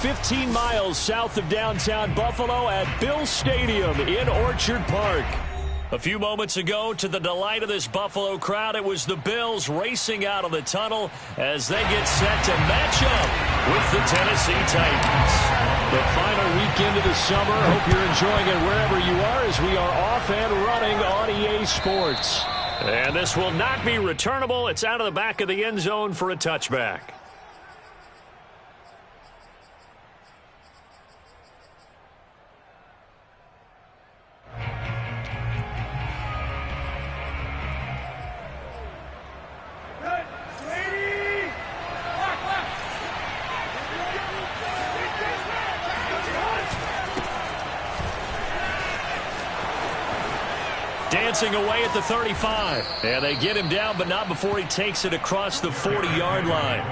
15 miles south of downtown Buffalo at Bills Stadium in Orchard Park. A few moments ago, to the delight of this Buffalo crowd, it was the Bills racing out of the tunnel as they get set to match up with the Tennessee Titans. The final weekend of the summer. Hope you're enjoying it wherever you are as we are off and running on EA Sports. And this will not be returnable. It's out of the back of the end zone for a touchback. Dancing away at the 35. And they get him down, but not before he takes it across the 40-yard line.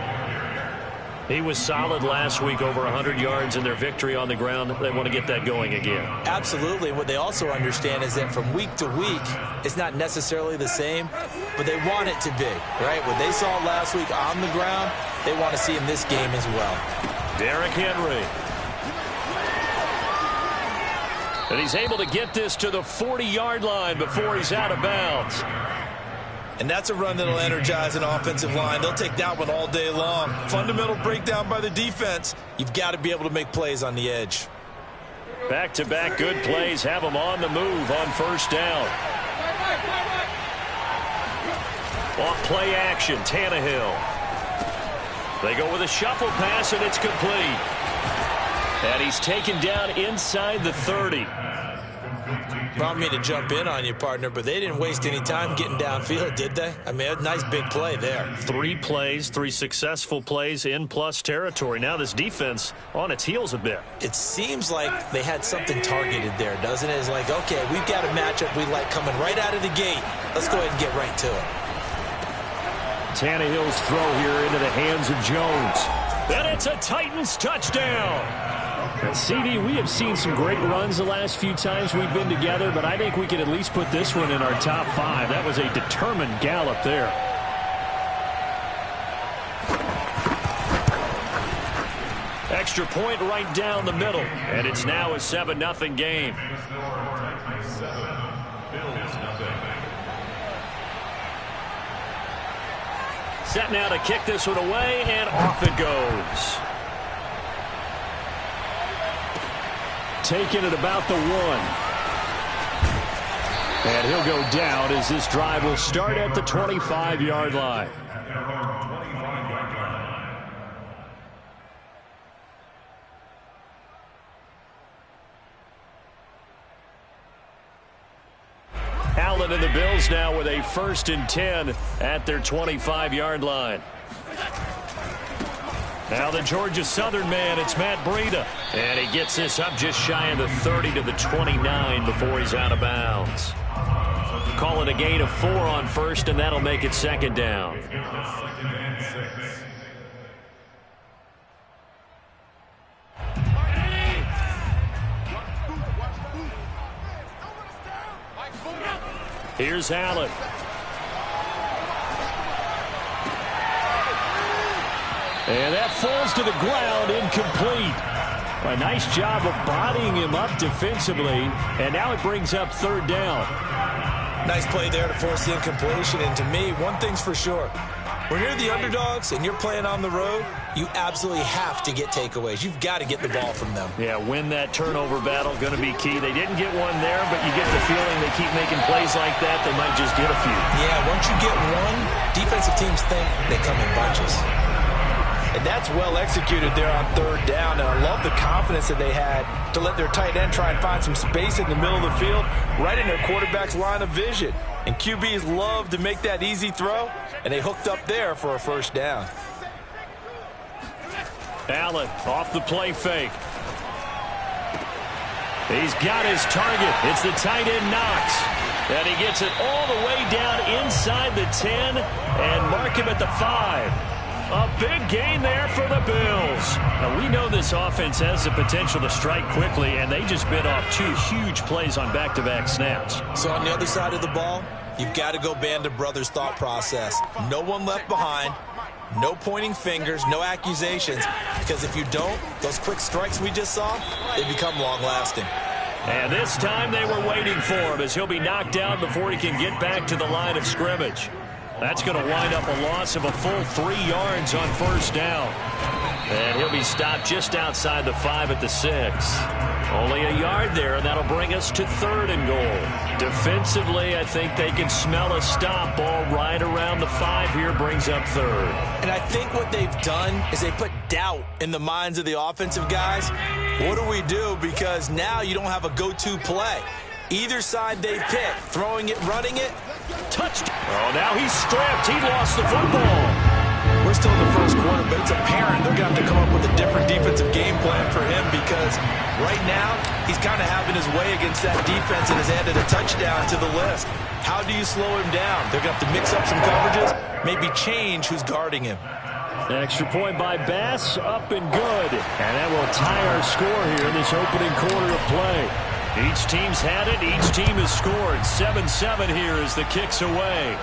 He was solid last week, over 100 yards in their victory on the ground. They want to get that going again. Absolutely. What they also understand is that from week to week, it's not necessarily the same, but they want it to be, right? What they saw last week on the ground, they want to see in this game as well. Derrick Henry. And he's able to get this to the 40-yard line before he's out of bounds. And that's a run that'll energize an offensive line. They'll take that one all day long. Fundamental breakdown by the defense. You've got to be able to make plays on the edge. Back-to-back good plays have them on the move on first down. Off play action, Tannehill. They go with a shuffle pass, and it's complete. And he's taken down inside the 30. Brought me to jump in on you, partner, but they didn't waste any time getting downfield, did they? I mean, a nice big play there. 3 plays, 3 successful plays in plus territory. Now this defense on its heels a bit. It seems like they had something targeted there, doesn't it? It's like, okay, we've got a matchup we like coming right out of the gate. Let's go ahead and get right to it. Tannehill's throw here into the hands of Jones. And it's a Titans touchdown. CD, we have seen some great runs the last few times we've been together, but I think we could at least put this one in our top 5. That was a determined gallop there. Extra point right down the middle, and it's now a 7-0 game. Set now to kick this one away, and off it goes. Taken at about the 1. And he'll go down as this drive will start at the 25-yard line. Allen and the Bills now with a 1st and 10 at their 25-yard line. Now the Georgia Southern man, it's Matt Breida. And he gets this up just shy of the 30 to the 29 before he's out of bounds. Call it a gain of 4 on first, and that'll make it 2nd down. Here's Allen. And that falls to the ground, incomplete. A nice job of bodying him up defensively, and now it brings up 3rd down. Nice play there to force the incompletion, and to me, one thing's for sure. When you're the underdogs and you're playing on the road, you absolutely have to get takeaways. You've got to get the ball from them. Yeah, win that turnover battle, going to be key. They didn't get one there, but you get the feeling they keep making plays like that, they might just get a few. Yeah, once you get one, defensive teams think they come in bunches. And that's well executed there on 3rd down. And I love the confidence that they had to let their tight end try and find some space in the middle of the field, right in their quarterback's line of vision. And QBs love to make that easy throw, and they hooked up there for a 1st down. Allen off the play fake. He's got his target. It's the tight end Knox. And he gets it all the way down inside the 10 and mark him at the 5. A big gain there for the Bills. Now, we know this offense has the potential to strike quickly, and they just bit off 2 huge plays on back-to-back snaps. So on the other side of the ball, you've got to go Band of Brothers thought process. No one left behind. No pointing fingers, no accusations, because if you don't, those quick strikes we just saw, they become long-lasting. And this time they were waiting for him as he'll be knocked down before he can get back to the line of scrimmage. That's going to wind up a loss of a full 3 yards on first down. And he'll be stopped just outside the 5 at the 6. Only a yard there, and that'll bring us to 3rd and goal. Defensively, I think they can smell a stop ball right around the 5 here, brings up 3rd. And I think what they've done is they put doubt in the minds of the offensive guys. What do we do? Because now you don't have a go-to play. Either side they pick, throwing it, running it. Touched. Oh, now he's stripped. He lost the football. We're still in the first quarter, but it's apparent they're going to have to come up with a different defensive game plan for him because right now he's kind of having his way against that defense and has added a touchdown to the list. How do you slow him down? They're going to have to mix up some coverages, maybe change who's guarding him. Extra point by Bass, up and good. And that will tie our score here in this opening quarter of play. Each team's had it. Each team has scored. 7-7 here as the kick's away.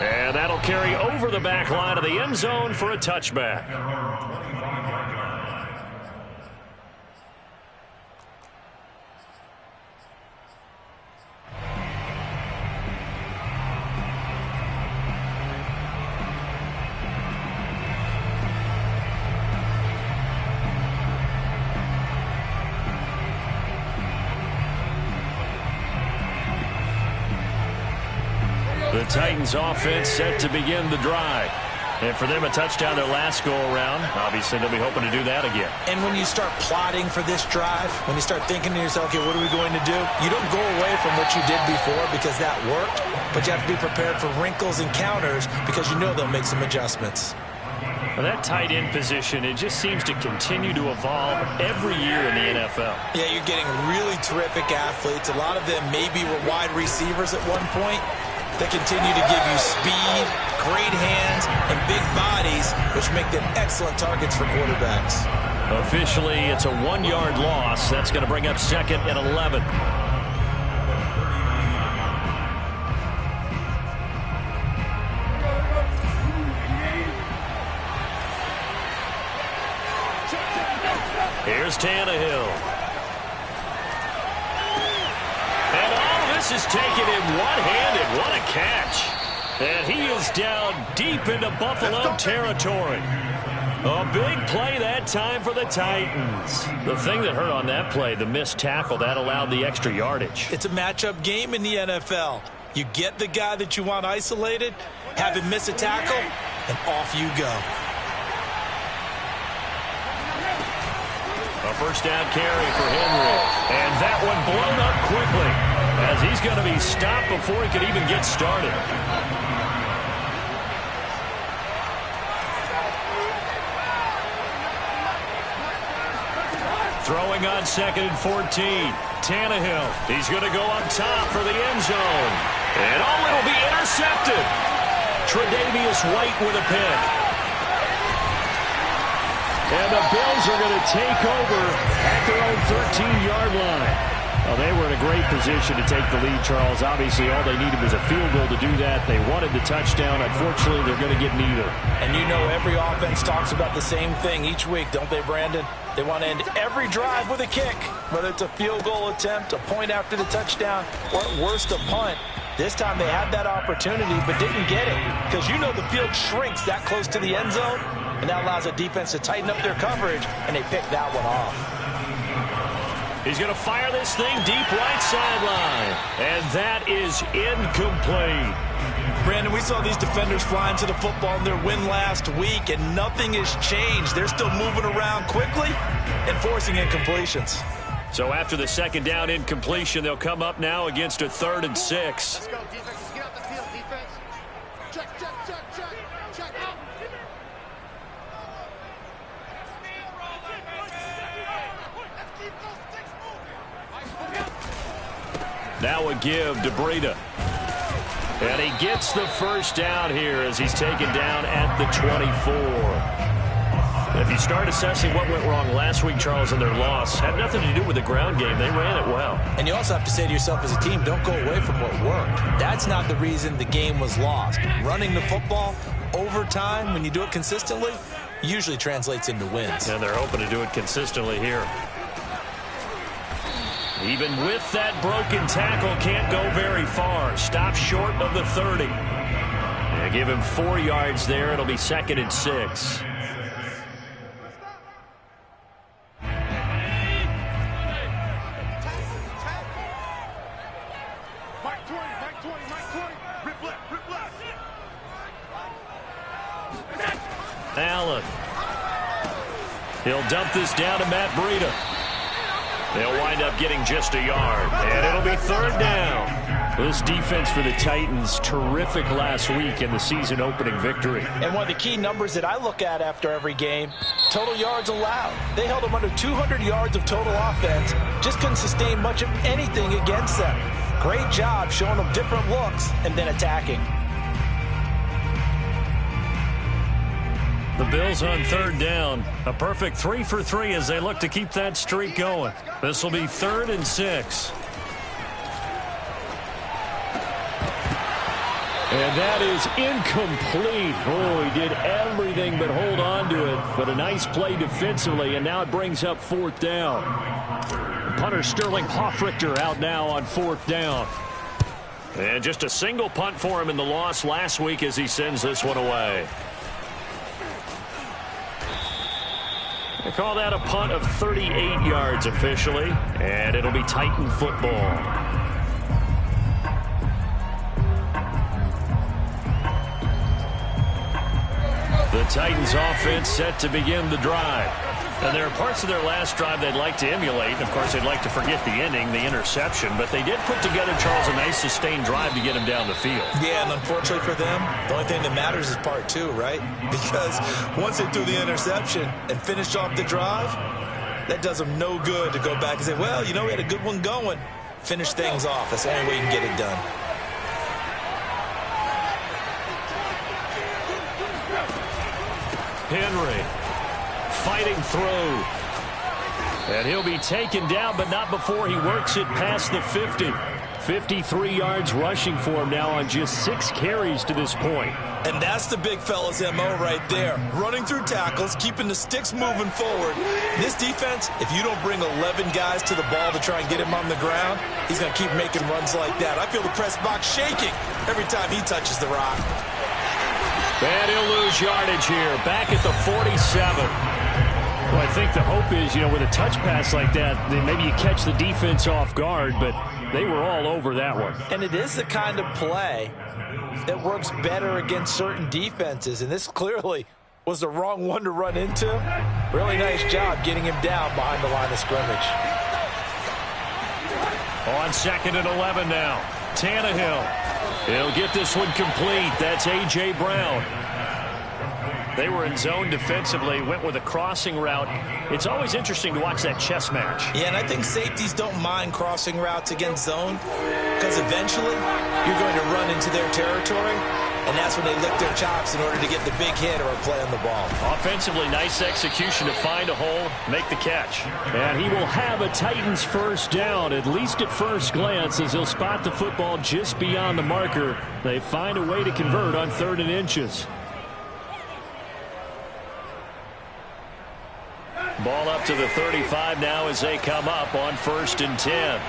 And that'll carry over the back line of the end zone for a touchback. The Titans offense set to begin the drive. And for them, a touchdown their last go-around. Obviously, they'll be hoping to do that again. And when you start plotting for this drive, when you start thinking to yourself, okay, what are we going to do? You don't go away from what you did before because that worked, but you have to be prepared for wrinkles and counters because you know they'll make some adjustments. Well, that tight end position, it just seems to continue to evolve every year in the NFL. Yeah, you're getting really terrific athletes. A lot of them maybe were wide receivers at one point. They continue to give you speed, great hands, and big bodies, which make them excellent targets for quarterbacks. Officially, it's a 1-yard loss. That's going to bring up 2nd and 11. Here's Tannehill. And all this is taken in one-handed. What a catch. And he is down deep into Buffalo territory. A big play that time for the Titans. The thing that hurt on that play, the missed tackle, that allowed the extra yardage. It's a matchup game in the NFL. You get the guy that you want isolated, have him miss a tackle, and off you go. A first down carry for Henry. And that one blown up quickly as he's going to be stopped before he could even get started. Throwing on 2nd and 14. Tannehill. He's going to go up top for the end zone. And it'll be intercepted. Tre'Davious White with a pick. And the Bills are going to take over at their own 13-yard line. Well, they were in a great position to take the lead, Charles. Obviously, all they needed was a field goal to do that. They wanted the touchdown. Unfortunately, they're going to get neither. And you know every offense talks about the same thing each week, don't they, Brandon? They want to end every drive with a kick, whether it's a field goal attempt, a point after the touchdown, or at worst, a punt. This time they had that opportunity but didn't get it because you know the field shrinks that close to the end zone, and that allows a defense to tighten up their coverage, and they pick that one off. He's going to fire this thing deep right sideline, and that is incomplete. Brandon, we saw these defenders flying to the football in their win last week, and nothing has changed. They're still moving around quickly and forcing incompletions. So after the 2nd down incompletion, they'll come up now against a 3rd and 6. Let's go, defense. Let's get out the field, defense. Check. Now a give to Breida. And he gets the first down here as he's taken down at the 24. If you start assessing what went wrong last week, Charles, in their loss, had nothing to do with the ground game. They ran it well. And you also have to say to yourself as a team, don't go away from what worked. That's not the reason the game was lost. Running the football, over time, when you do it consistently, usually translates into wins. And they're hoping to do it consistently here. Even with that broken tackle, can't go very far. Stops short of the 30. They give him 4 yards there. It'll be 2nd and 6. Allen. He'll dump this down to Matt Breida. They'll wind up getting just a yard, and it'll be 3rd down. This defense for the Titans, terrific last week in the season-opening victory. And one of the key numbers that I look at after every game, total yards allowed. They held them under 200 yards of total offense, just couldn't sustain much of anything against them. Great job showing them different looks and then attacking. The Bills on 3rd down. A perfect 3 for 3 as they look to keep that streak going. This will be 3rd and 6. And that is incomplete. Oh, he did everything but hold on to it. But a nice play defensively, and now it brings up 4th down. Punter Sterling Hoffrichter out now on 4th down. And just a single punt for him in the loss last week as he sends this one away. They call that a punt of 38 yards officially, and it'll be Titan football. The Titans offense set to begin the drive. And there are parts of their last drive they'd like to emulate. And of course, they'd like to forget the ending, the interception. But they did put together, Charles, a nice sustained drive to get him down the field. Yeah, and unfortunately for them, the only thing that matters is part 2, right? Because once they threw the interception and finished off the drive, that does them no good to go back and say, well, you know, we had a good one going. Finish things off. That's the only way you can get it done. Henry fighting through. And he'll be taken down, but not before he works it past the 50. 53 yards rushing for him now on just 6 carries to this point. And that's the big fella's MO right there. Running through tackles, keeping the sticks moving forward. This defense, if you don't bring 11 guys to the ball to try and get him on the ground, he's going to keep making runs like that. I feel the press box shaking every time he touches the rock. And he'll lose yardage here, back at the 47. Well, I think the hope is, you know, with a touch pass like that, then maybe you catch the defense off guard, but they were all over that one. And it is the kind of play that works better against certain defenses, and this clearly was the wrong one to run into. Really nice job getting him down behind the line of scrimmage. On 2nd and 11 now, Tannehill. He'll get this one complete. That's A.J. Brown. They were in zone defensively, went with a crossing route. It's always interesting to watch that chess match. Yeah, and I think safeties don't mind crossing routes against zone because eventually you're going to run into their territory, and that's when they lick their chops in order to get the big hit or a play on the ball. Offensively, nice execution to find a hole, make the catch. And he will have a Titans first down, at least at first glance, as he'll spot the football just beyond the marker. They find a way to convert on 3rd and inches. Ball up to the 35 now as they come up on 1st and 10.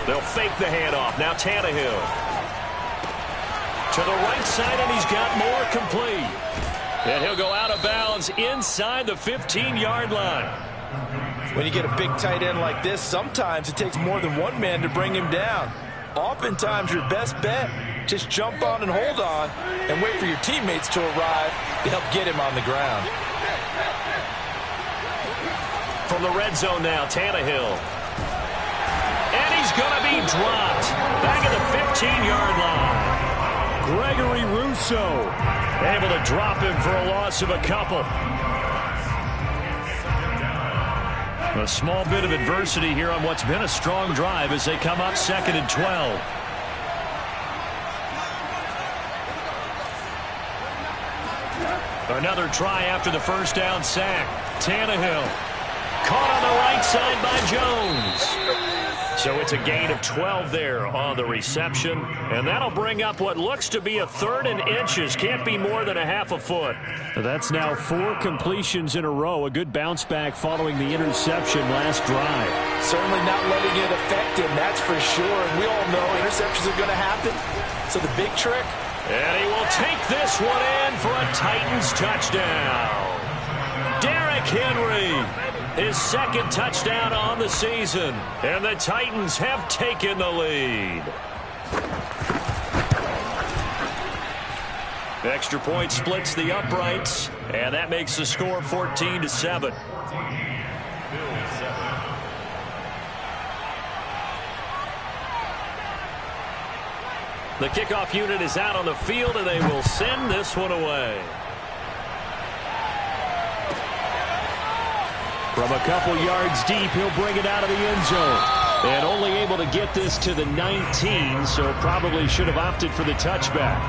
They'll fake the handoff. Now Tannehill. To the right side, and he's got more complete. And he'll go out of bounds inside the 15-yard line. When you get a big tight end like this, sometimes it takes more than one man to bring him down. Oftentimes, your best bet, just jump on and hold on and wait for your teammates to arrive to help get him on the ground. From the red zone now, Tannehill. And he's going to be dropped back at the 15-yard line. Gregory Rousseau able to drop him for a loss of a couple. A small bit of adversity here on what's been a strong drive as they come up 2nd and 12. Another try after the first down sack. Tannehill caught on the right side by Jones. So it's a gain of 12 there on the reception. And that'll bring up what looks to be a 3rd and inches. Can't be more than a half a foot. That's now 4 completions in a row. A good bounce back following the interception last drive. Certainly not letting it affect him, that's for sure. And we all know interceptions are going to happen. So the big trick. And he will take this one in for a Titans touchdown. Derrick Henry, his 2nd touchdown on the season. And the Titans have taken the lead. Extra point splits the uprights, and that makes the score 14-7. The kickoff unit is out on the field, and they will send this one away. From a couple yards deep, he'll bring it out of the end zone. And only able to get this to the 19, so probably should have opted for the touchback.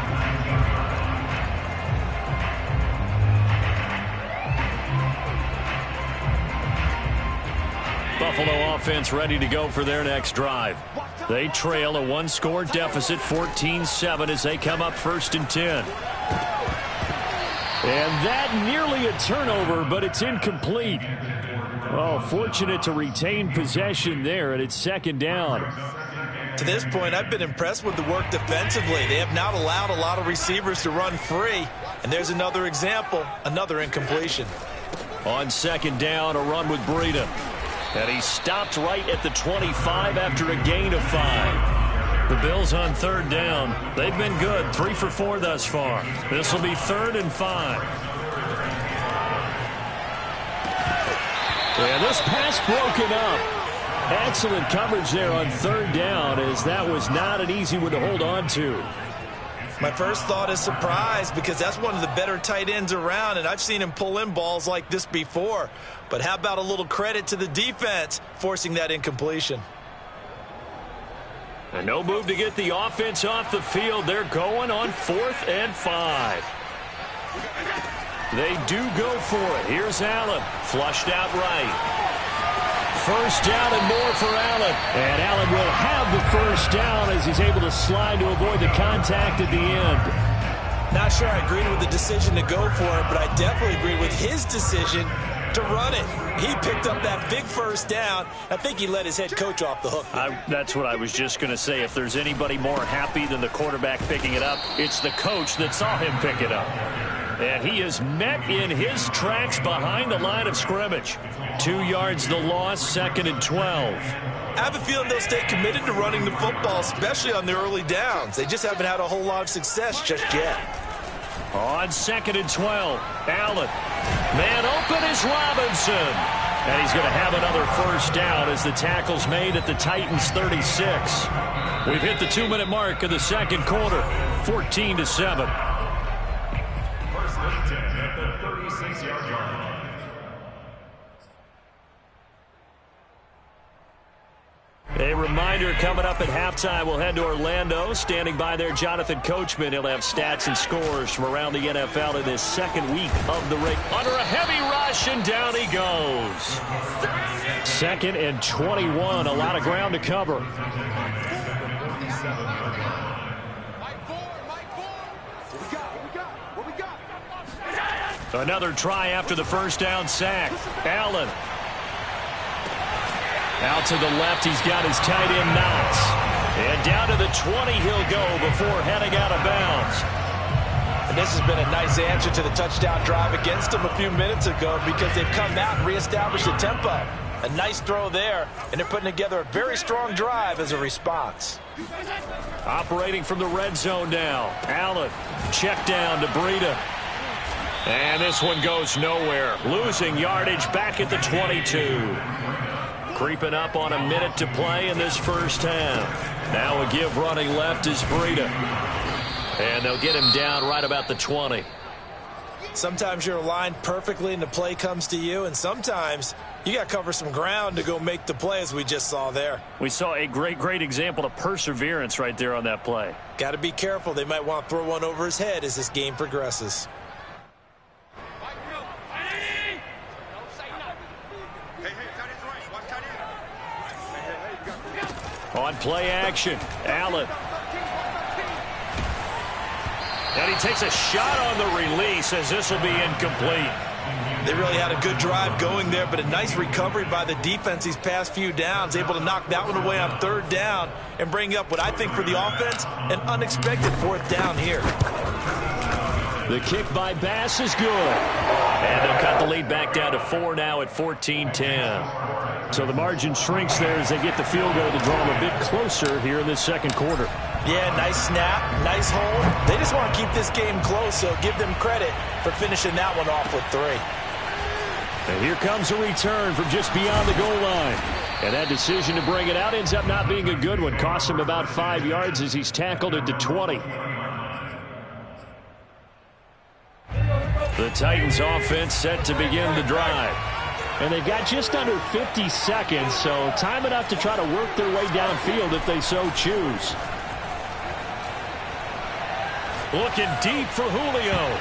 Buffalo offense ready to go for their next drive. They trail a 1-score deficit, 14-7, as they come up 1st and 10. And that nearly a turnover, but it's incomplete. Oh, fortunate to retain possession there, and it's 2nd down. To this point, I've been impressed with the work defensively. They have not allowed a lot of receivers to run free. And there's another example, another incompletion. On 2nd down, a run with Breida. And he stopped right at the 25 after a gain of 5. The Bills on 3rd down. They've been good, 3 for 4 thus far. This will be 3rd and 5. And this pass broken up. Excellent coverage there on 3rd down, as that was not an easy one to hold on to. My first thought is surprise, because that's one of the better tight ends around, and I've seen him pull in balls like this before. But how about a little credit to the defense forcing that incompletion? And no move to get the offense off the field. They're going on 4th and 5. They do go for it. Here's Allen. Flushed out right. 1st down and more for Allen. And Allen will have the 1st down as he's able to slide to avoid the contact at the end. Not sure I agree with the decision to go for it, but I definitely agree with his decision to run it. He picked up that big 1st down. I think he let his head coach off the hook. That's what I was just going to say. If there's anybody more happy than the quarterback picking it up, it's the coach that saw him pick it up. And he is met in his tracks behind the line of scrimmage. 2 yards the loss, 2nd and 12. I have a feeling they'll stay committed to running the football, especially on the early downs. They just haven't had a whole lot of success just yet. On 2nd and 12, Allen. Man open is Robinson. And he's going to have another 1st down as the tackle's made at the Titans' 36. We've hit the 2-minute mark of the 2nd quarter, 14-7. A reminder coming up at halftime, we'll head to Orlando. Standing by there, Jonathan Coachman. He'll have stats and scores from around the NFL in this 2nd week of the rig. Under a heavy rush, and down he goes. 2nd and 21, a lot of ground to cover. Another try after the 1st down sack. Allen. Out to the left, he's got his tight end Knox. And down to the 20 he'll go before heading out of bounds. And this has been a nice answer to the touchdown drive against them a few minutes ago, because they've come out and reestablished the tempo. A nice throw there, and they're putting together a very strong drive as a response. Operating from the red zone now. Allen, check down to Breida. And this one goes nowhere. Losing yardage back at the 22. Creeping up on a minute to play in this 1st half. Now a give running left is Breida. And they'll get him down right about the 20. Sometimes you're aligned perfectly and the play comes to you, and sometimes you got to cover some ground to go make the play, as we just saw there. We saw a great example of perseverance right there on that play. Got to be careful. They might want to throw one over his head as this game progresses. On play action, Allen. And he takes a shot on the release as this will be incomplete. They really had a good drive going there, but a nice recovery by the defense these past few downs, able to knock that one away on third down and bring up what I think for the offense, an unexpected fourth down here. The kick by Bass is good. And they'll cut the lead back down to 4 now at 14-10. So the margin shrinks there as they get the field goal to draw them a bit closer here in this second quarter. Yeah, nice snap, nice hold. They just want to keep this game close, so give them credit for finishing that one off with 3. And here comes a return from just beyond the goal line. And that decision to bring it out ends up not being a good one. Costs him about 5 yards as he's tackled at the 20. The Titans offense set to begin the drive. And they've got just under 50 seconds, so time enough to try to work their way downfield if they so choose. Looking deep for Julio.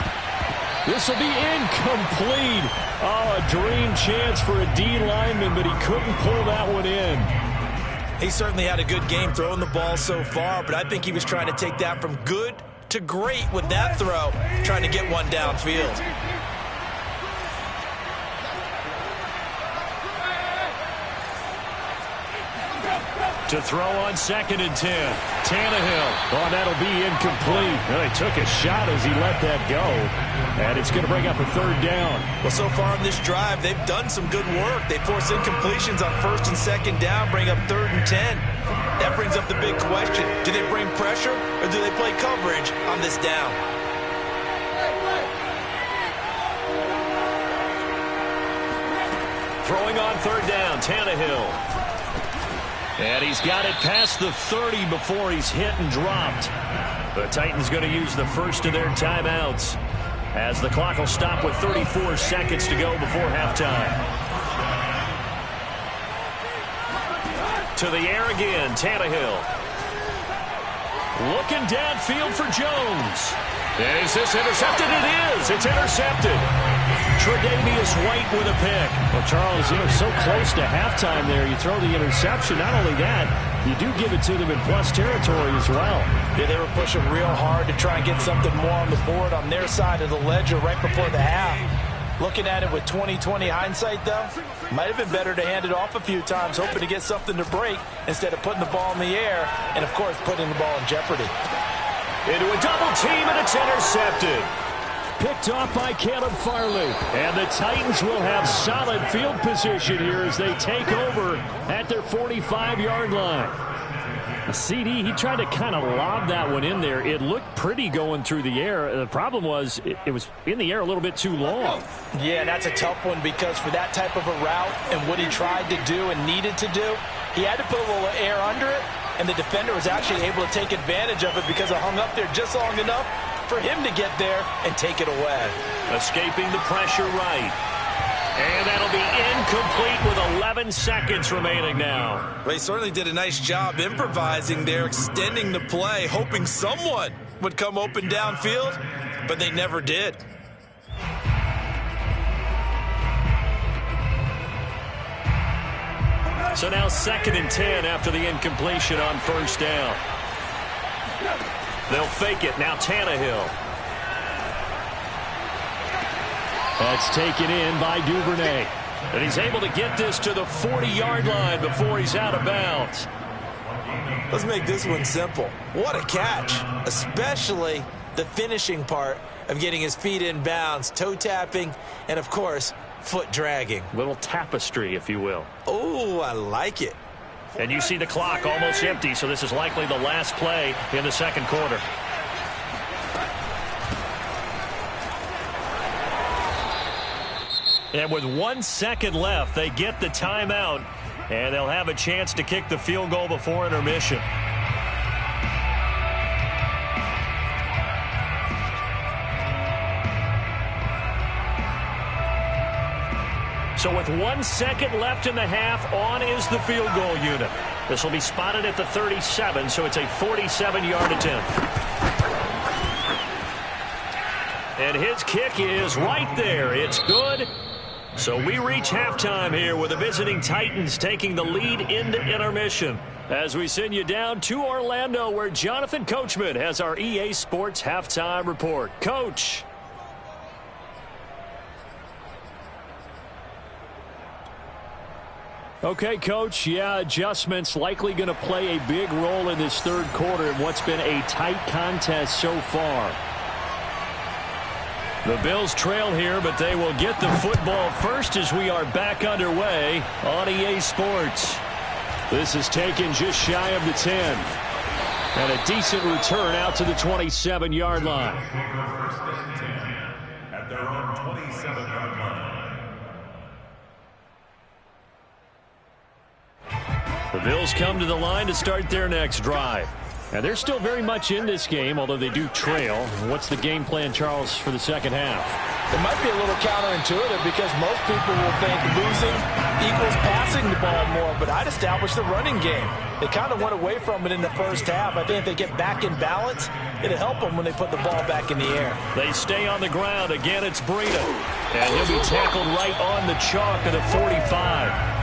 This will be incomplete. Oh, a dream chance for a D lineman, but he couldn't pull that one in. He certainly had a good game throwing the ball so far, but I think he was trying to take that from good to great with that throw, trying to get one downfield. To throw on 2nd and 10. Tannehill. Oh, that'll be incomplete. Well, he took a shot as he let that go. And it's going to bring up a 3rd down. Well, so far in this drive, they've done some good work. They force incompletions on 1st and 2nd down, bring up 3rd and 10. That brings up the big question. Do they bring pressure or do they play coverage on this down? Throwing on 3rd down, Tannehill. And he's got it past the 30 before he's hit and dropped. The Titans going to use the first of their timeouts as the clock will stop with 34 seconds to go before halftime. To the air again, Tannehill. Looking downfield for Jones. Is this intercepted? It is. It's intercepted. Tre'Davious White with a pick. Well, Charles, so close to halftime there. You throw the interception. Not only that, you do give it to them in plus territory as well. Yeah, they were pushing real hard to try and get something more on the board on their side of the ledger right before the half. Looking at it with 20/20 hindsight, though, might have been better to hand it off a few times, hoping to get something to break instead of putting the ball in the air and, of course, putting the ball in jeopardy. Into a double team, and it's intercepted. Picked off by Caleb Farley. And the Titans will have solid field position here as they take over at their 45-yard line. CD, he tried to kind of lob that one in there. It looked pretty going through the air. The problem was it was in the air a little bit too long. Yeah, and that's a tough one because for that type of a route and what he tried to do and needed to do, he had to put a little air under it, and the defender was actually able to take advantage of it because it hung up there just long enough for him to get there and take it away. Escaping the pressure right. And that'll be incomplete with 11 seconds remaining now. Well, he certainly did a nice job improvising there, extending the play, hoping someone would come open downfield, but they never did. So now 2nd and 10 after the incompletion on 1st down. They'll fake it. Now Tannehill. That's taken in by Duvernay. And he's able to get this to the 40-yard line before he's out of bounds. Let's make this one simple. What a catch, especially the finishing part of getting his feet in bounds, toe tapping, and, of course, foot dragging. Little tapestry, if you will. Oh, I like it. And you see the clock almost empty, so this is likely the last play in the second quarter. And with 1 second left, they get the timeout, and they'll have a chance to kick the field goal before intermission. So with 1 second left in the half, on is the field goal unit. This will be spotted at the 37, so it's a 47-yard attempt. And his kick is right there. It's good. So we reach halftime here with the visiting Titans taking the lead into intermission. As we send you down to Orlando, where Jonathan Coachman has our EA Sports Halftime Report. Coach. Okay, Coach, yeah, adjustments likely going to play a big role in this third quarter in what's been a tight contest so far. The Bills trail here, but they will get the football first as we are back underway on EA Sports. This is taken just shy of the 10. And a decent return out to the 27-yard line. First and 10 at their own 27-yard line. The Bills come to the line to start their next drive. Now, they're still very much in this game, although they do trail. What's the game plan, Charles, for the second half? It might be a little counterintuitive because most people will think losing equals passing the ball more, but I'd establish the running game. They kind of went away from it in the first half. I think if they get back in balance, it'll help them when they put the ball back in the air. They stay on the ground. Again, it's Breida. And he'll be tackled right on the chalk of the 45.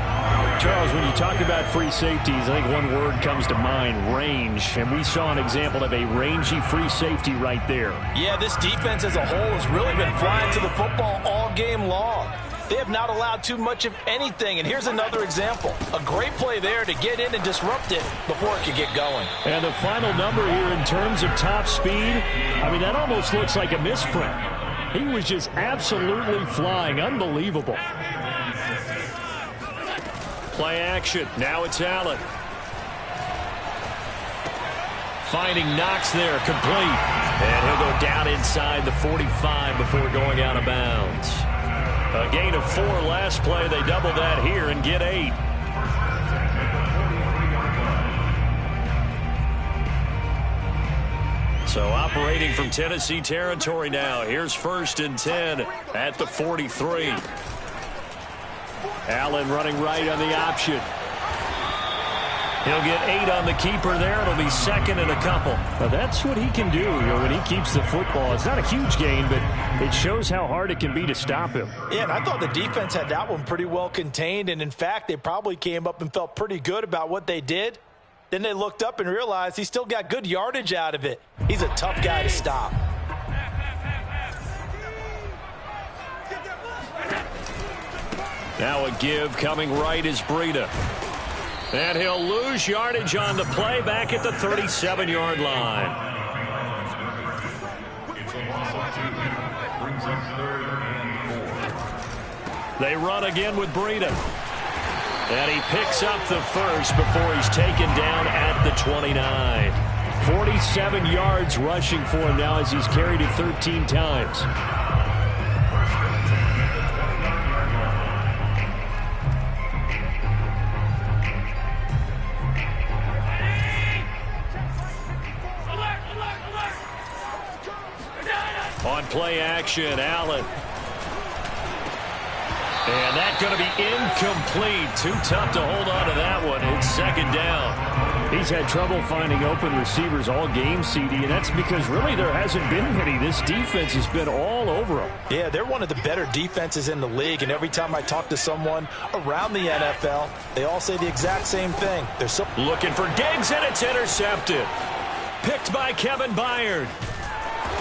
Charles, when you talk about free safeties, I think one word comes to mind, range. And we saw an example of a rangy free safety right there. Yeah, this defense as a whole has really been flying to the football all game long. They have not allowed too much of anything. And here's another example. A great play there to get in and disrupt it before it could get going. And the final number here in terms of top speed, I mean, that almost looks like a misprint. He was just absolutely flying. Unbelievable. Play action. Now it's Allen. Finding Knox there, complete. And he'll go down inside the 45 before going out of bounds. A gain of 4 last play. They double that here and get 8. So operating from Tennessee territory now. Here's 1st and 10 at the 43. Allen running right on the option. He'll get 8 on the keeper there. It'll be 2nd and a couple. Now that's what he can do, when he keeps the football. It's not a huge gain, but it shows how hard it can be to stop him. Yeah, and I thought the defense had that one pretty well contained. And, in fact, they probably came up and felt pretty good about what they did. Then they looked up and realized he still got good yardage out of it. He's a tough guy to stop. Now a give coming right is Breida. And he'll lose yardage on the play back at the 37-yard line. It's a loss of 2. Brings up 3rd and 4. They run again with Breida. And he picks up the first before he's taken down at the 29. 47 yards rushing for him now as he's carried it 13 times. On play action, Allen. And that's going to be incomplete. Too tough to hold on to that one. It's 2nd down. He's had trouble finding open receivers all game, CD, and that's because really there hasn't been many. This defense has been all over him. Yeah, they're one of the better defenses in the league, and every time I talk to someone around the NFL, they all say the exact same thing. They're so looking for Diggs, and it's intercepted. Picked by Kevin Byard.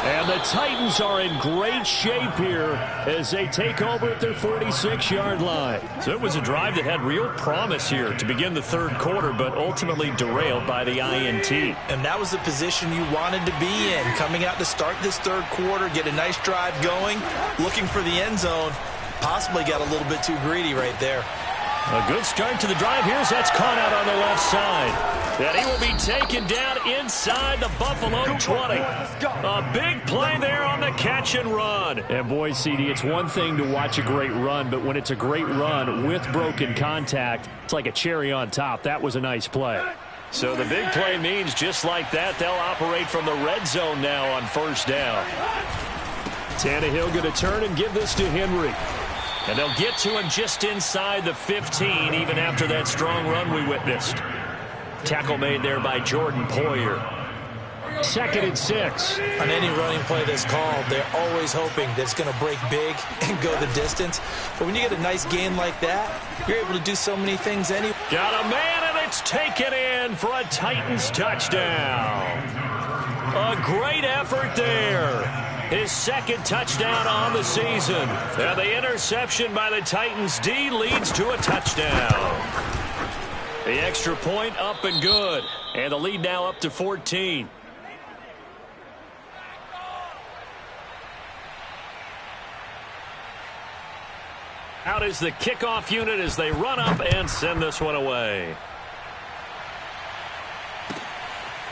And the Titans are in great shape here as they take over at their 46-yard line. So it was a drive that had real promise here to begin the third quarter, but ultimately derailed by the INT. And that was the position you wanted to be in. Coming out to start this third quarter, get a nice drive going, looking for the end zone. Possibly got a little bit too greedy right there. A good start to the drive. Here's that's caught out on the left side. And he will be taken down inside the Buffalo 20. A big play there on the catch and run. And boy, CD, it's one thing to watch a great run, but when it's a great run with broken contact, it's like a cherry on top. That was a nice play. So the big play means just like that, they'll operate from the red zone now on 1st down. Tannehill going to turn and give this to Henry. And they'll get to him just inside the 15, even after that strong run we witnessed. Tackle made there by Jordan Poyer. 2nd and 6. On any running play that's called, they're always hoping that it's going to break big and go the distance. But when you get a nice gain like that, you're able to do so many things anyway. Got a man, and It's taken in for a Titans touchdown. A great effort there. His second touchdown on the season. And the interception by the Titans D leads to a touchdown. The extra point up and good. And the lead now up to 14. Out is the kickoff unit as they run up and send this one away.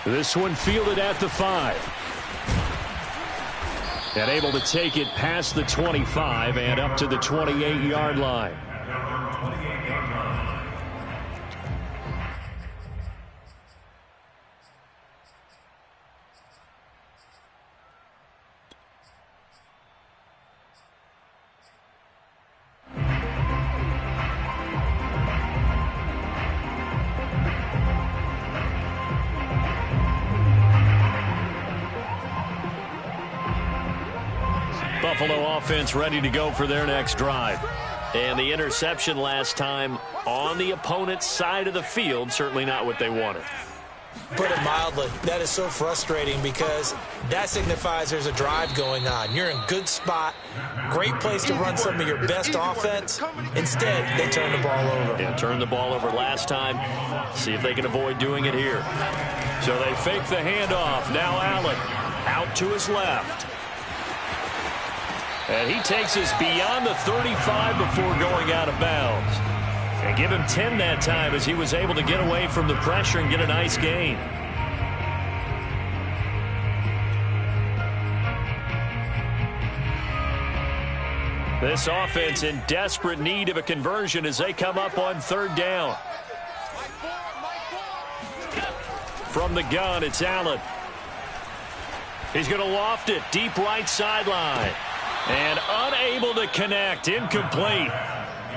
This one fielded at the 5. And able to take it past the 25 and up to the 28-yard line. Buffalo offense ready to go for their next drive. And the interception last time on the opponent's side of the field, certainly not what they wanted. Put it mildly, that is so frustrating because that signifies there's a drive going on. You're in good spot, great place to run some of your best offense. Instead, they turn the ball over. Yeah, turned the ball over last time. See if they can avoid doing it here. So they fake the handoff. Now Allen out to his left. And he takes us beyond the 35 before going out of bounds. And give him 10 that time as he was able to get away from the pressure and get a nice gain. This offense in desperate need of a conversion as they come up on third down. From the gun, it's Allen. He's going to loft it deep right sideline. And unable to connect. Incomplete.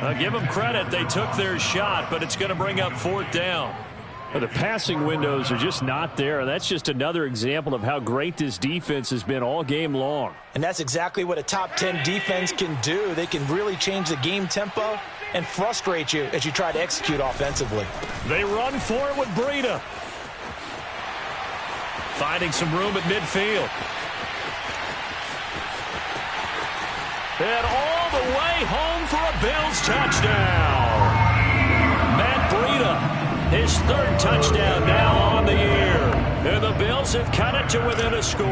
I'll give them credit. They took their shot, but it's going to bring up fourth down. Well, the passing windows are just not there. That's just another example of how great this defense has been all game long. And that's exactly what a top 10 defense can do. They can really change the game tempo and frustrate you as you try to execute offensively. They run for it with Breida. Finding some room at midfield. And all the way home for a Bills touchdown. Matt Breida, his third touchdown now on the year. And the Bills have cut it to within a score.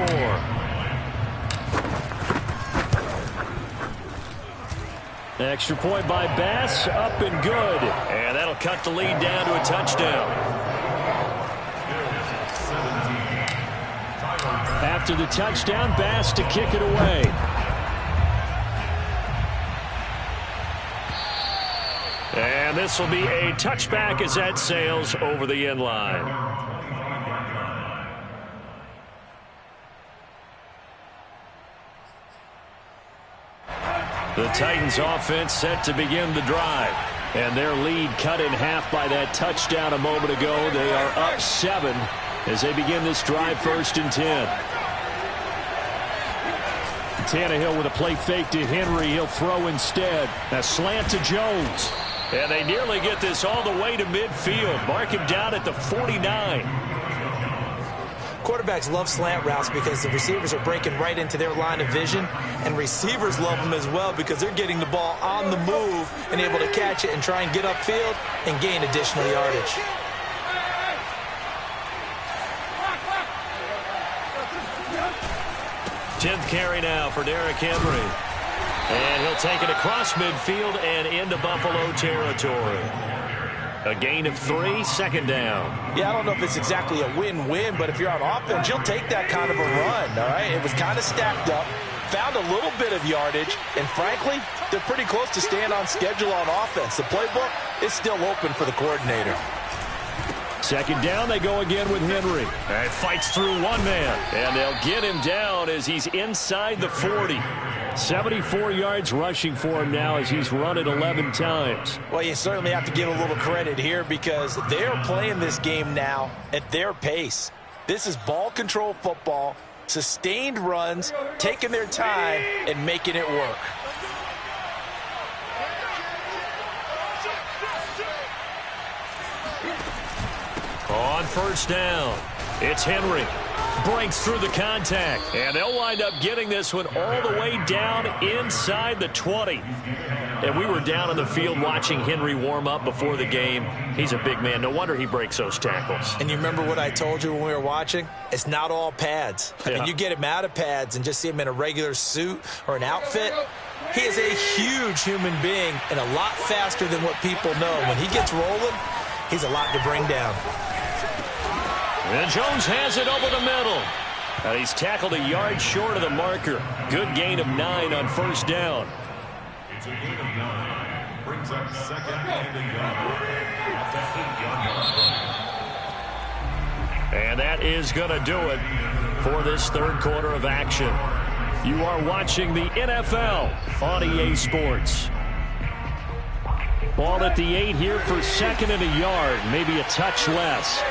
Extra point by Bass, up and good. And that'll cut the lead down to a touchdown. After the touchdown, Bass to kick it away. And this will be a touchback as that sails over the end line. The Titans offense set to begin the drive. And their lead cut in half by that touchdown a moment ago. They are up 7 as they begin this drive, 1st and 10. Tannehill with a play fake to Henry. He'll throw instead. A slant to Jones. And they nearly get this all the way to midfield. Mark him down at the 49. Quarterbacks love slant routes because the receivers are breaking right into their line of vision. And receivers love them as well because they're getting the ball on the move and able to catch it and try and get upfield and gain additional yardage. Tenth carry now for Derrick Henry. And he'll take it across midfield and into Buffalo territory. A gain of 3, second down. Yeah, I don't know if it's exactly a win-win, but if you're on offense, you'll take that kind of a run, all right? It was kind of stacked up, found a little bit of yardage, and frankly, they're pretty close to staying on schedule on offense. The playbook is still open for the coordinator. Second down, they go again with Henry. And fights through one man. And they'll get him down as he's inside the 40. 74 yards rushing for him now as he's run it 11 times. Well, you certainly have to give a little credit here because they're playing this game now at their pace. This is ball control football, sustained runs, taking their time, and making it work. On first down, it's Henry. Breaks through the contact, and they'll wind up getting this one all the way down inside the 20. And we were down on the field watching Henry warm up before the game. He's a big man. No wonder he breaks those tackles. And you remember what I told you when we were watching? It's not all pads. I mean, you get him out of pads and just see him in a regular suit or an outfit. He is a huge human being and a lot faster than what people know. When he gets rolling, he's a lot to bring down. And Jones has it over the middle. And he's tackled a yard short of the marker. Good gain of 9 on first down. It's a gain of 9. Brings up second and a yard. At the 8-yard line. And that is going to do it for this third quarter of action. You are watching the NFL on EA Sports. Ball at the 8 here for second and a yard. Maybe a touch less.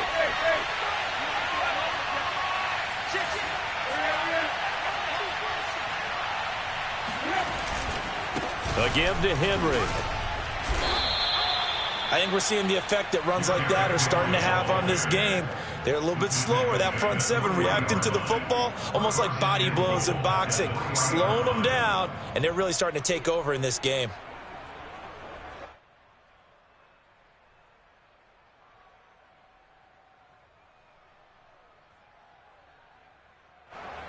A give to Henry. I think we're seeing the effect that runs like that are starting to have on this game. They're a little bit slower, that front seven, reacting to the football, almost like body blows in boxing, slowing them down, and they're really starting to take over in this game.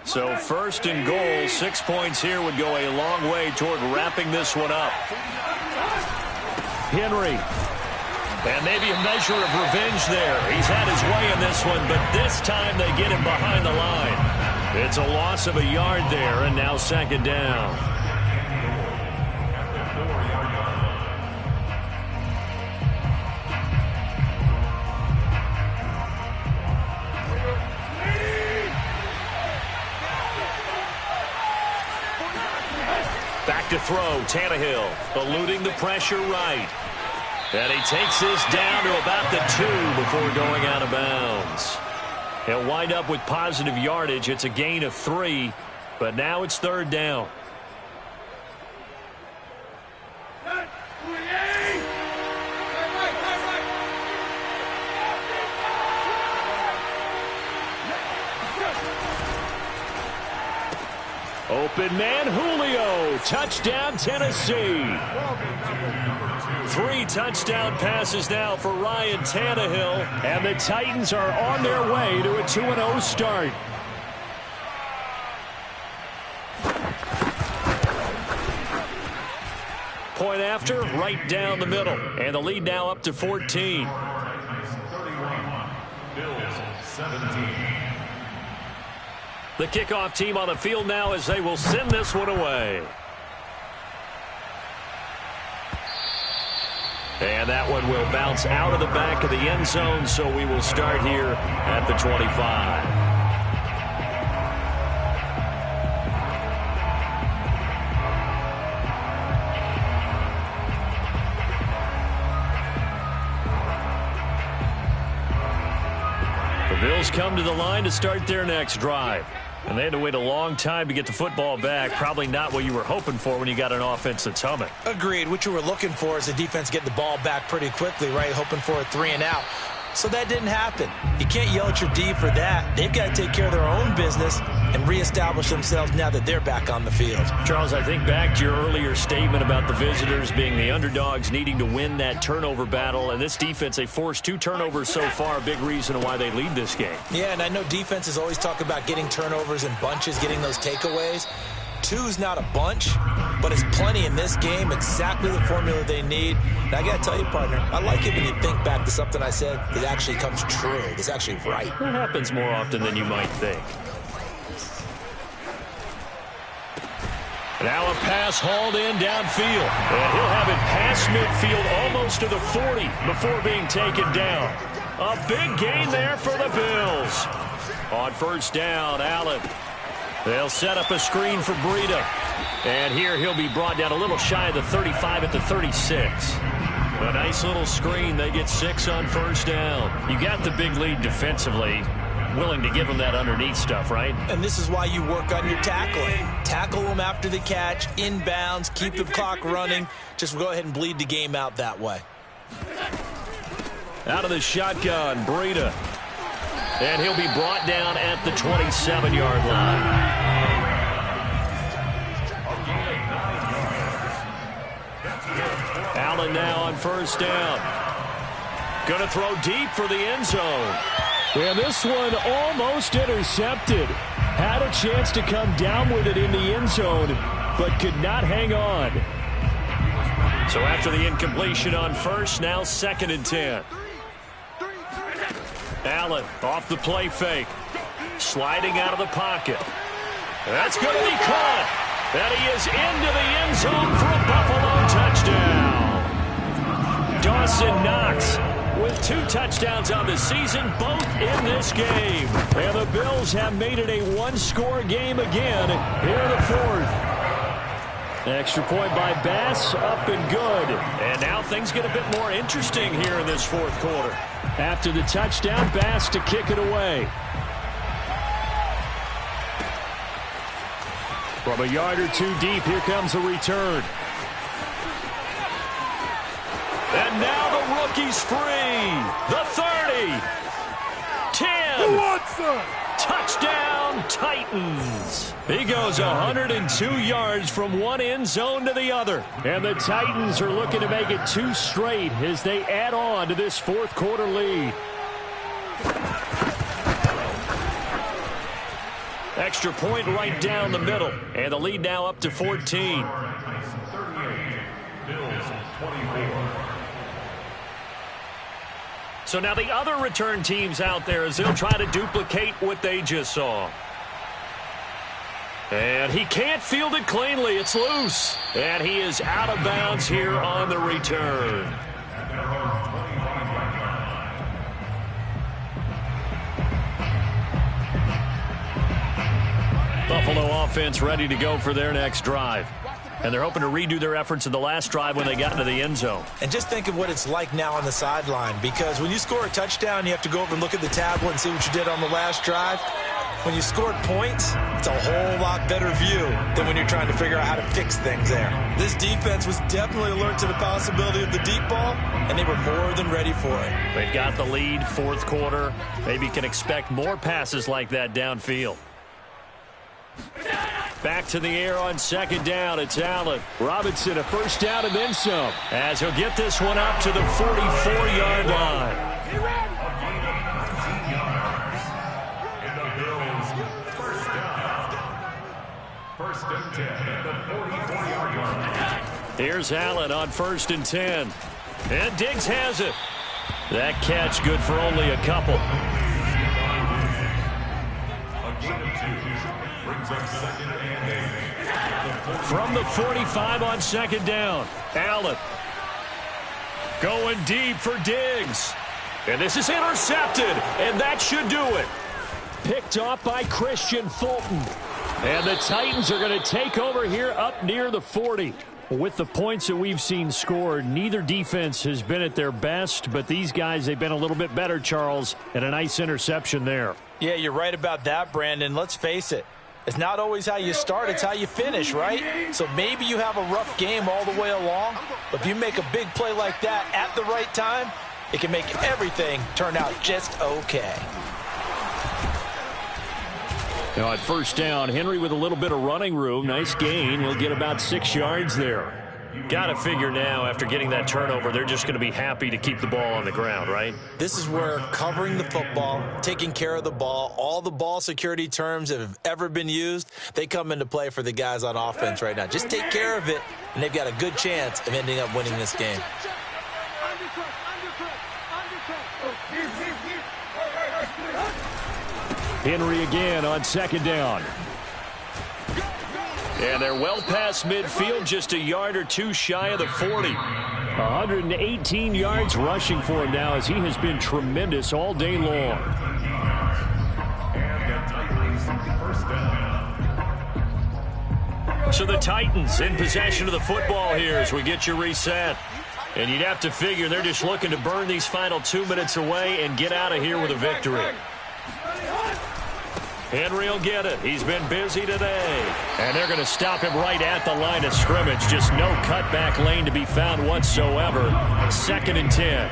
So first and goal, 6 points here would go a long way toward wrapping this one up. Henry. And maybe a measure of revenge there. He's had his way in this one, but this time they get him behind the line. It's a loss of a yard there, and now second down. Back to throw, Tannehill, eluding the pressure right. And he takes this down to about the 2 before going out of bounds. He'll wind up with positive yardage. It's a gain of 3, but now it's third down. Open man, Julio. Touchdown, Tennessee. 3 touchdown passes now for Ryan Tannehill. And the Titans are on their way to a 2-0 start. Point after, right down the middle. And the lead now up to 14. 31. Bills 17. The kickoff team on the field now as they will send this one away. And that one will bounce out of the back of the end zone, so we will start here at the 25. The Bills come to the line to start their next drive. And they had to wait a long time to get the football back. Probably not what you were hoping for when you got an offense that's humming. Agreed. What you were looking for is the defense get the ball back pretty quickly, right? Hoping for a 3 and out. So that didn't happen. You can't yell at your D for that. They've got to take care of their own business and reestablish themselves now that they're back on the field. Charles, I think back to your earlier statement about the visitors being the underdogs needing to win that turnover battle. And this defense, they forced 2 turnovers so far, a big reason why they lead this game. Yeah, and I know defenses always talk about getting turnovers in bunches, getting those takeaways. 2's not a bunch, but it's plenty in this game, exactly the formula they need. And I got to tell you, partner, I like it when you think back to something I said that actually comes true, that's actually right. That happens more often than you might think. Now a pass hauled in downfield. And he'll have it past midfield almost to the 40 before being taken down. A big gain there for the Bills. On first down, Allen. They'll set up a screen for Breida. And here he'll be brought down a little shy of the 35 at the 36. A nice little screen. They get 6 on first down. You got the big lead defensively. Willing to give them that underneath stuff, right? And this is why you work on your tackling. Tackle them after the catch, inbounds, keep the clock running. Just go ahead and bleed the game out that way. Out of the shotgun, Breida. And he'll be brought down at the 27-yard line. Allen now on first down. Going to throw deep for the end zone. And this one almost intercepted. Had a chance to come down with it in the end zone, but could not hang on. So after the incompletion on first, now 2nd and 10. Allen off the play fake. Sliding out of the pocket. That's going to be caught. And he is into the end zone for a Buffalo touchdown. Dawson Knox with 2 touchdowns on the season, both in this game. And the Bills have made it a one-score game again here in the 4th. Extra point by Bass, up and good. And now things get a bit more interesting here in this 4th quarter. After the touchdown, Bass to kick it away. From a yard or 2 deep, here comes a return. And now the rookie's free. The 30. 10. Touchdown, Titans. He goes 102 yards from one end zone to the other. And the Titans are looking to make it 2 straight as they add on to this 4th quarter lead. Extra point right down the middle. And the lead now up to 14. 38, Bills 24. So now the other return teams out there as they'll try to duplicate what they just saw. And he can't field it cleanly. It's loose. And he is out of bounds here on the return. Buffalo offense ready to go for their next drive. And they're hoping to redo their efforts in the last drive when they got into the end zone. And just think of what it's like now on the sideline, because when you score a touchdown, you have to go over and look at the tablet and see what you did on the last drive. When you scored points, it's a whole lot better view than when you're trying to figure out how to fix things there. This defense was definitely alert to the possibility of the deep ball, and they were more than ready for it. They've got the lead, 4th quarter. Maybe can expect more passes like that downfield. Back to the air on 2nd down. It's Allen. Robinson a first down and then some. As he'll get this one up to the 44-yard line. And the Bills first down. 1st and 10 at the 44-yard line. Here's Allen on 1st and 10. And Diggs has it. That catch good for only a couple. A gain of 2. Brings up 2nd and 8. From the 45 on 2nd down. Allen going deep for Diggs. And this is intercepted. And that should do it. Picked off by Christian Fulton. And the Titans are going to take over here up near the 40. With the points that we've seen scored, neither defense has been at their best, but these guys, they've been a little bit better, Charles, and a nice interception there. Yeah, you're right about that, Brandon. Let's face it. It's not always how you start, it's how you finish, right? So maybe you have a rough game all the way along, but if you make a big play like that at the right time, it can make everything turn out just okay. Now at first down, Henry with a little bit of running room. Nice gain. He'll get about 6 yards there. Got to figure now, after getting that turnover, they're just going to be happy to keep the ball on the ground, right? This is where covering the football, taking care of the ball, all the ball security terms that have ever been used, they come into play for the guys on offense right now. Just take care of it, and they've got a good chance of ending up winning this game. Henry again on 2nd down. And they're well past midfield, just a yard or 2 shy of the 40. 118 yards rushing for him now as he has been tremendous all day long. And the Titans first down. So the Titans in possession of the football here as we get you reset. And you'd have to figure they're just looking to burn these final 2 minutes away and get out of here with a victory. Henry will get it. He's been busy today. And they're going to stop him right at the line of scrimmage. Just no cutback lane to be found whatsoever. 2nd and 10.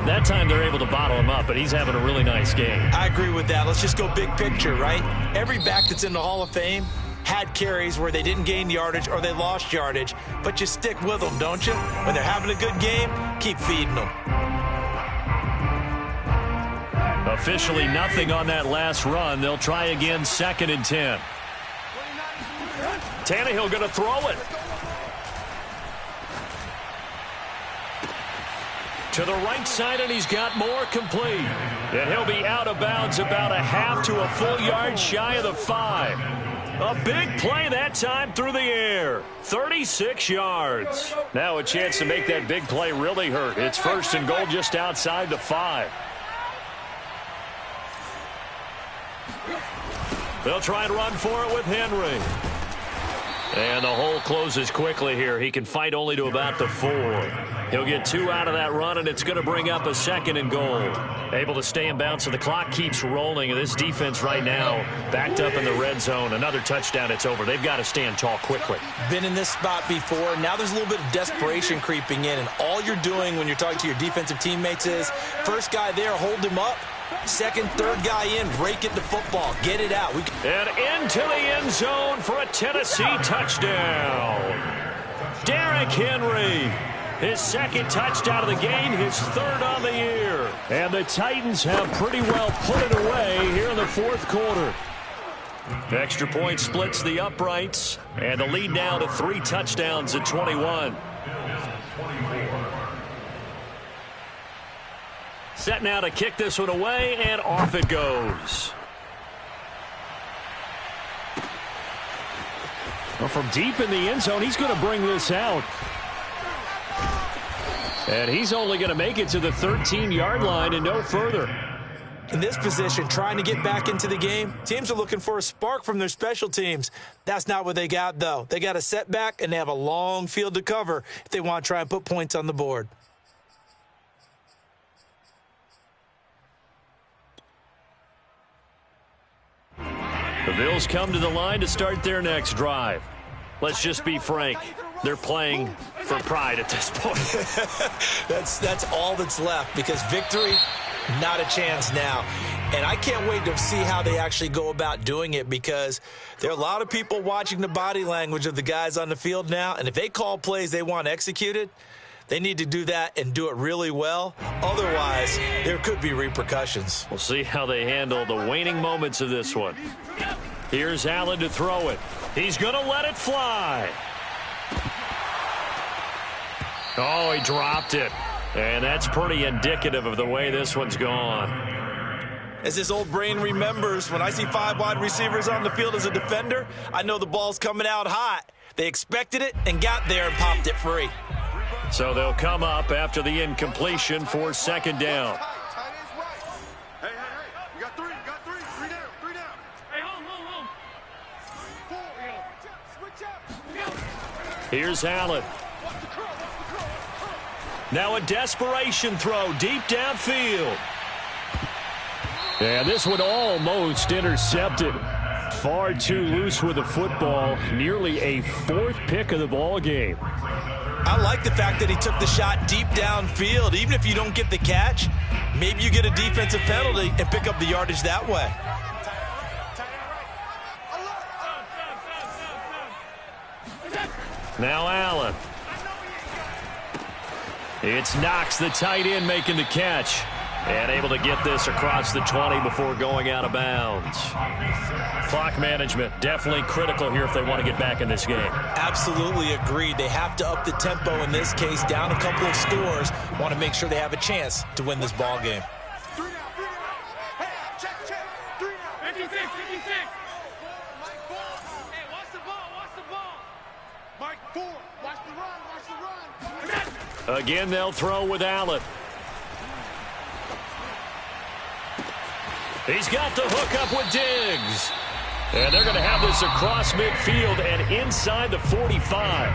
That time they're able to bottle him up, but he's having a really nice game. I agree with that. Let's just go big picture, right? Every back that's in the Hall of Fame had carries where they didn't gain yardage or they lost yardage, but you stick with them, don't you? When they're having a good game, keep feeding them. Officially nothing on that last run. They'll try again, 2nd and 10. Tannehill going to throw it. To the right side, and he's got more complete. And he'll be out of bounds about a half to a full yard shy of the 5. A big play that time through the air. 36 yards. Now a chance to make that big play really hurt. It's 1st and goal just outside the 5. They'll try and run for it with Henry. And the hole closes quickly here. He can fight only to about the 4. He'll get 2 out of that run, and it's going to bring up a 2nd and goal. Able to stay in bounds, so the clock keeps rolling. And this defense right now backed up in the red zone. Another touchdown, it's over. They've got to stand tall quickly. Been in this spot before. Now there's a little bit of desperation creeping in, and all you're doing when you're talking to your defensive teammates is, first guy there, hold him up. 2nd, 3rd guy in, break it to football. Get it out. And into the end zone for a Tennessee touchdown. Derrick Henry, his 2nd touchdown of the game, his 3rd on the year. And the Titans have pretty well put it away here in the 4th quarter. Extra point splits the uprights, and the lead now to 3 touchdowns at 21. Set now to kick this one away, and off it goes. Well, from deep in the end zone, he's going to bring this out. And he's only going to make it to the 13-yard line and no further. In this position, trying to get back into the game, teams are looking for a spark from their special teams. That's not what they got, though. They got a setback, and they have a long field to cover if they want to try and put points on the board. The Bills come to the line to start their next drive. Let's just be frank. They're playing for pride at this point. That's all that's left, because victory, not a chance now. And I can't wait to see how they actually go about doing it, because there are a lot of people watching the body language of the guys on the field now, and if they call plays they want executed, they need to do that and do it really well. Otherwise, there could be repercussions. We'll see how they handle the waning moments of this one. Here's Allen to throw it. He's going to let it fly. Oh, he dropped it. And that's pretty indicative of the way this one's gone. As his old brain remembers, when I see 5 wide receivers on the field as a defender, I know the ball's coming out hot. They expected it and got there and popped it free. So they'll come up after the incompletion for 2nd down. Hey, you got 3, three down. Hey, hold. 4, switch up. Here's Allen. Now a desperation throw deep downfield. And this one almost intercepted. Far too loose with the football. Nearly a 4th pick of the ball game. I like the fact that he took the shot deep downfield. Even if you don't get the catch, maybe you get a defensive penalty and pick up the yardage that way. Now Allen. It's Knox, the tight end, making the catch. And able to get this across the 20 before going out of bounds. Clock management, definitely critical here if they want to get back in this game. Absolutely agreed. They have to up the tempo in this case, down a couple of scores. Want to make sure they have a chance to win this ball game. 3 down. Hey, check. 3 down. 56. Mike 4. Hey, watch the ball. Mike 4. Watch the run. Again, they'll throw with Allen. He's got the hook up with Diggs. And they're going to have this across midfield and inside the 45.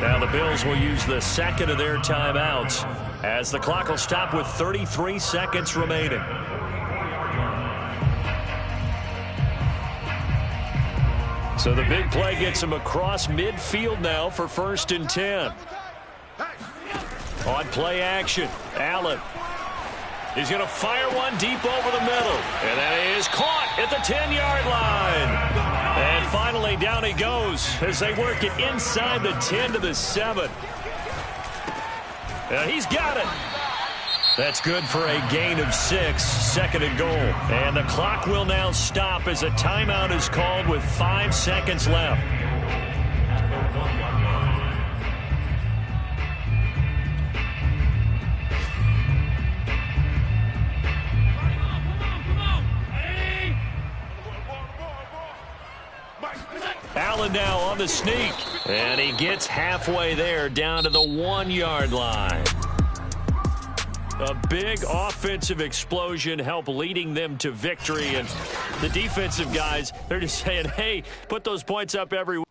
Now the Bills will use the 2nd of their timeouts as the clock will stop with 33 seconds remaining. So the big play gets him across midfield now for 1st and 10. On play action, Allen. He's going to fire one deep over the middle. And that is caught at the 10-yard line. And finally, down he goes as they work it inside the 10 to the 7. He's got it. That's good for a gain of 6, second and goal. And the clock will now stop as a timeout is called with 5 seconds left. Allen now on the sneak, and he gets halfway there down to the 1-yard line. A big offensive explosion helped leading them to victory, and the defensive guys, they're just saying, hey, put those points up every week.